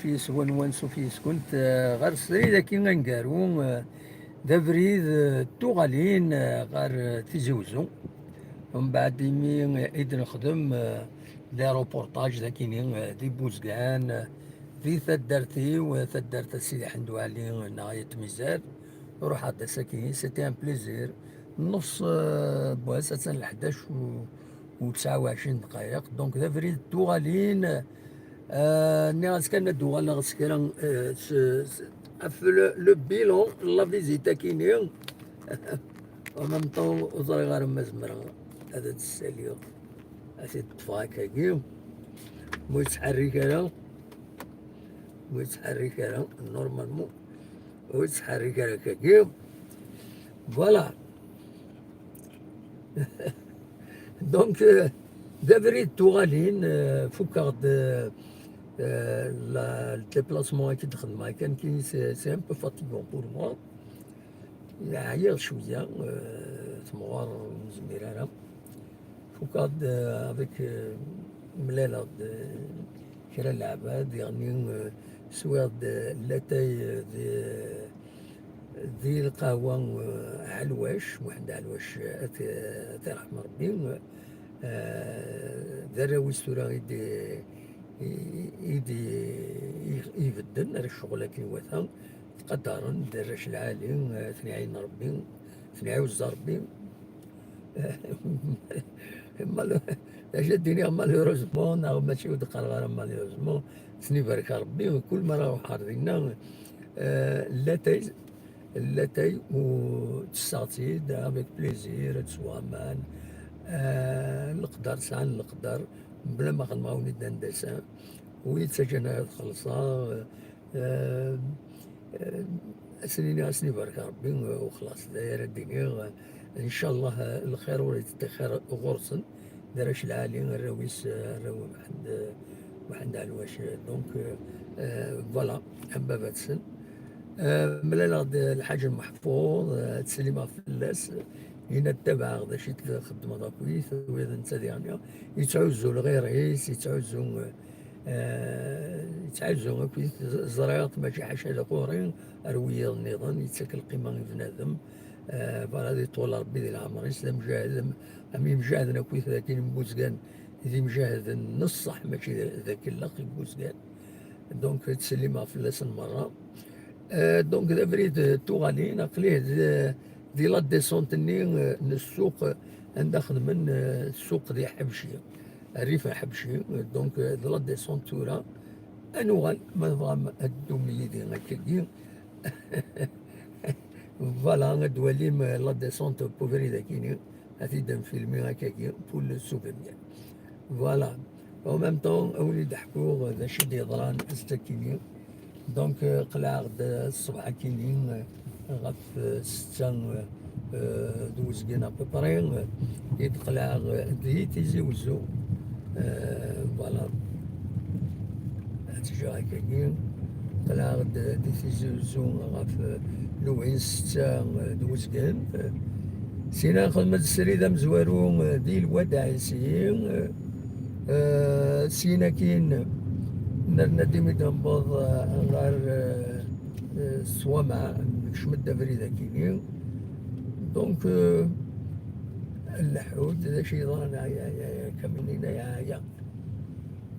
فيس ونوانسو فيس كنت غير سري كي غنقارو دا بريد توغالين غير تيزوزو ومن بعد يمي عيد نخدم لي روبورتاج ذاكيني دي بوزقان في ثدرتي وثدرت سيدي حمدو علي نهاية ميزار روح هذا ساكين سيتي ان بليزير نص بواسة الحداش و 29 دقائق دونك ذا فريد توغالين ناس كان دوغال غسكرا في لو بيلون لا فيزيتا كينيون ومام طون وزري غير مزمرة هذا الساليو هذا الطفاك هاكي ويتحرك هذا ويتحرك هذا نورمالمون ويتحرك هذا هاكي فوالا دونك دافريد توغالين فكرت الديبلاسمون كي تخدم كان كي سي ان بو فاتيغون بور موا عيا شويه تمغار زميرانه فكرت افيك ملاله كرا العباد يعني سواد لاتاي ذي القهوة علواش واحد علواش ترحم ربي ذراوي ستورا يدي يبدل الشغل كي وثا تقدرن دراش العالي ثني عين ربي ثني عوز ربي الدنيا مالوروزمون او ماشي ودقر غير مالوروزمون ثني بارك ربي وكل مرة روح حاضرين اللاتي وتستعطيد افيك بليزير تسوامان نقدر ساعة نقدر بلا ما غنماوني دندسة ويتسجن خلصا اسني بارك ربي وخلاص داير الدنيا ان شاء الله الخير ولا يتخير غرسن دراش العالي الراويس راو واحد علواش دونك فوالا اما باتسن ملالا الحاج المحفوظ تسليمة فلاس هنا التبع غدا شي خدمة داكويت وإذا انت يعني يتعوزو الغيريس يتعوزو كويت زرياط ماشي حاشا لقورين أروية النظام يتسكل قيمة بنادم فهذه طول ربي ذي العمر يسلم مجاهد أمي مجاهد كويت لكن بوزقان ذي مجاهد نصح ماشي ذاك اللقي بوزقان دونك تسليمة فلاس المرة دونك دا بريد توغالين قليه دي لا ديسونتني السوق عند خدمن السوق دي حبشي الريف حبشي دونك دي لا ديسونت تورا انوغال ما فهم الدومي دي هكاكي فوالا غدولي لا ديسونت بوفري داكيني هاتي دام فيلمي هكاكي بول سوفينير فوالا او ميم طون اولي ضحكو ذا شي دي ضران استكيني دونك قلع غدا الصبح كاينين غف 6 دوزكين ابوبري يتقلع دي تيزيوزو فوالا تجا هكاكي قلع غدا دي تيزيوزو غف لوين 6 دوزكين سينا خدمة السريدة مزوارو دي الوداعسين سينا كاين نديمي تنبض غير الصوامع شمدة فريدة كيني دونك اللحود ذا شي ضانا يا كمينينا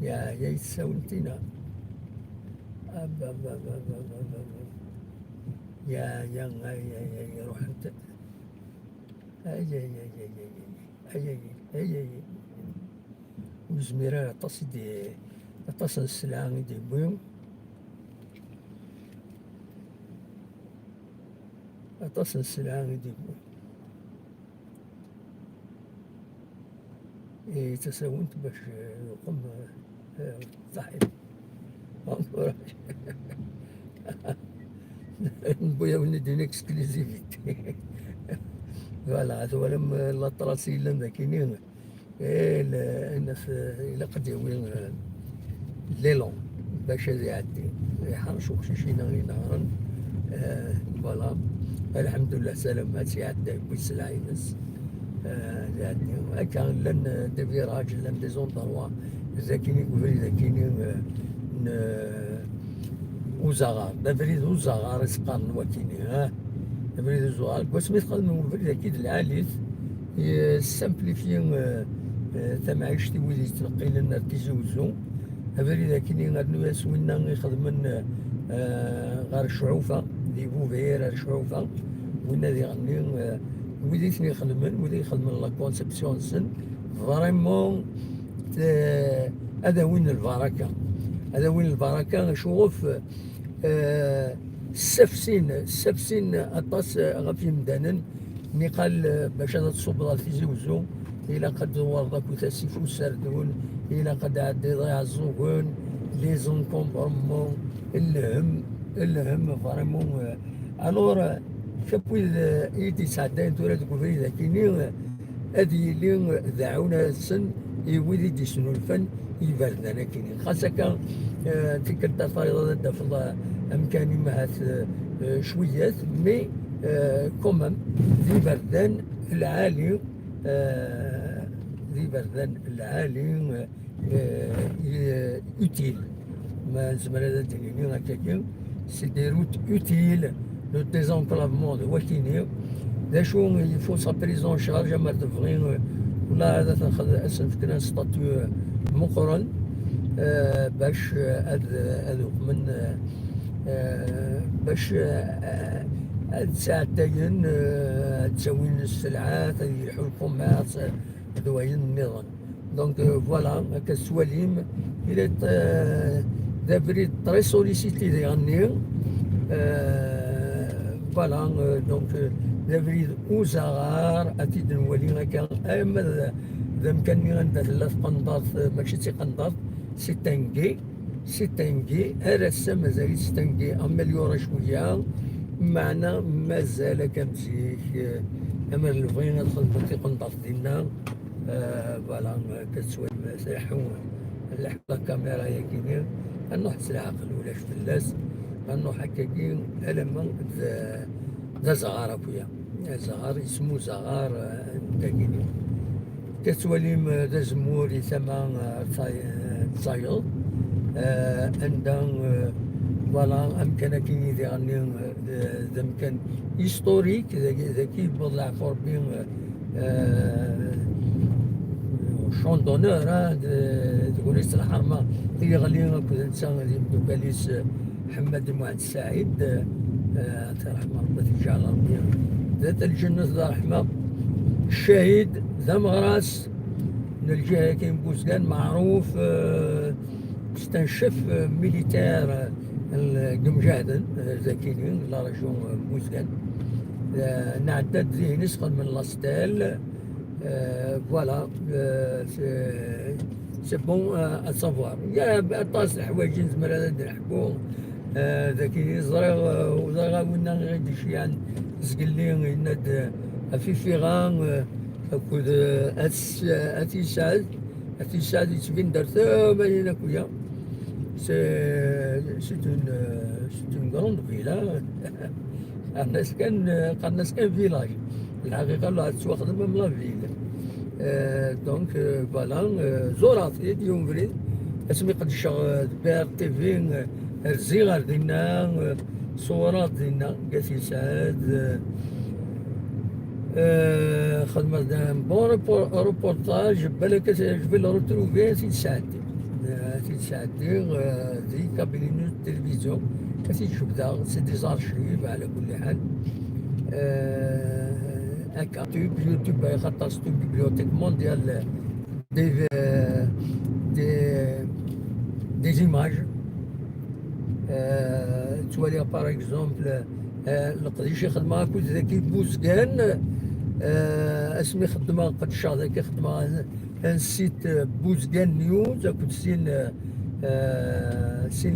يا يتساونتينا يا روح انت اي وزميرة تصدي اتصل السلعة دي بوم اتصل السلعة دي بوم تساونت باش يقوم صاحب نبويا وندير اكسكلوزيفيتي فوالا هذا لما لا طراسي لنا كاينين الناس الى قد يوين ليلون باش يعدي يحرشوا خشيشينا نهارا فوالا الحمد لله سلامات يعدي بويسلع ينس يعني كان لن دي فيراج لن دي زوندروا ذاكيني كوفري ذاكيني وزغار دافريد وزغار يسقارن وكيني دافريد وزغار كوسميت قدم وفريد أكيد العاليت يسامبليفي تمعيشتي ويلي يتلقي لنا تيزوزو هفريد كيني غادنو ياسوينا يخدمن غار الشعوفة دي بوفير الشعوفة وين ذي غني ويدي ثني يخدمن ويدي يخدمن لا كونسيبسيون سن فريمون هذا وين البركة هذا وين البركة شوف السفسين أطاس غفي مدانن مي قال باش هذا تصوب في زوزو إلا قد ورضك وتاسيف وسردون إلا قد عدي ضيع الزوغون لي زونكومبرمون الهم فريمون الور شابوي إيدي سعدين تولد كفريدة كيني هذه اللي دعونا سن يودي ديسنو الفن يبردنا كيني خاصة كان تلك التفايض دفض أمكاني مهات شويات مي كومام ذي بردان العالي ذي بردان العالي utile ما زعما هذا تليني هكاك سي دي روت utile لو ديزونكلافمون دو واكيني دا شو يفو سا بريزون شارج ما تبغي ولا هذا تاخذ اسم فكنا ستاتيو مقرن باش هذوك من باش هاد ساعتين تسوين السلعات يحو الكوميرس هادو هي النظام دونك فوالا هكا السواليم الى دافري تري سوليسيتي دي غني فوالا دونك دافري وزغار اتيد نولي هكا اما ذا مكاني غندير ثلاث قنطات ماشي تي قنطات سي تانكي هرسا مازال ستانكي امليورا شويه معنا مازال كنمشيك اما اللي بغينا ندخل في قنطات ديالنا فوالا كتسوى المساح نلحق لا كاميرا هي كينير غنروح العقل ولا فلاس غنروح هكاكي لما ذا زغار خويا زغار اسمو زغار كاكيني كتوليم ذا زموري ثما تصايد عندها فوالا امكان كاين اللي غني ذا مكان هيستوريك ذاكي بضع فوربين شون دونور تقول لي الحرمه اللي غالي كنت انسان اللي مدوكاليس محمد معد السعيد ترحمه ربي تجعل ربي ذات الجنة ذا رحمه الشهيد ذا مغراس من الجهه كاين بوزكان معروف استنشف ميليتير القمجادن زاكينين لا ريجون بوزكان نعدد ذي نسخن من لاستيل فوالا سي بون اسافوار يا طاس الحوايج زعما هذا نحكو ذاكي زريغ وزريغ ونا غير شي عن زقلي يناد في فيغان اكود اتيساد يتبين درت مالينا كويا سي اون غروند فيلا الناس كان فيلاج الحقيقه لا تسوى خدمه من لا فيلا دونك فوالا زوراتي ديوم فريد اسمي قد شغل بير تيفي الزيغار ديالنا صورات ديالنا قاسي سعد خدمة بون روبورتاج بالك جبل روتروفي سيد سعدي ذي كابينو التلفزيون كاسي تشوف دا سي دي زارشيف على كل حال هكا يوتيوب خاطر ستو بيبليوتيك مونديال دي دي زيماج توالي باغ اكزومبل القديش يخدمها كنت ذاكي بوزكان اسمي خدمه قد ذاك خدمه ان سيت بوزكان نيوز كنت سين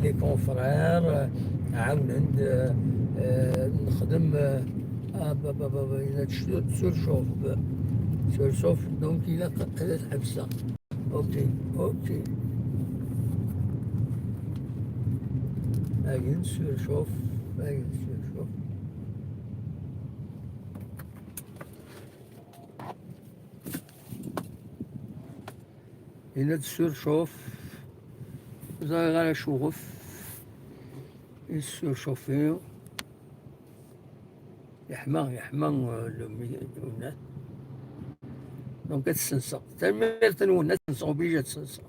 لي كونفرير عاونن نخدم سور شوف دونك الى هذا الحبسه اوكي اين سور شوف إلا تسور شوف زي غير شوف يشوفي يحمى الناس. دونك تسنسق تنمير تنون الناس تنسقو بيجا تسنسق.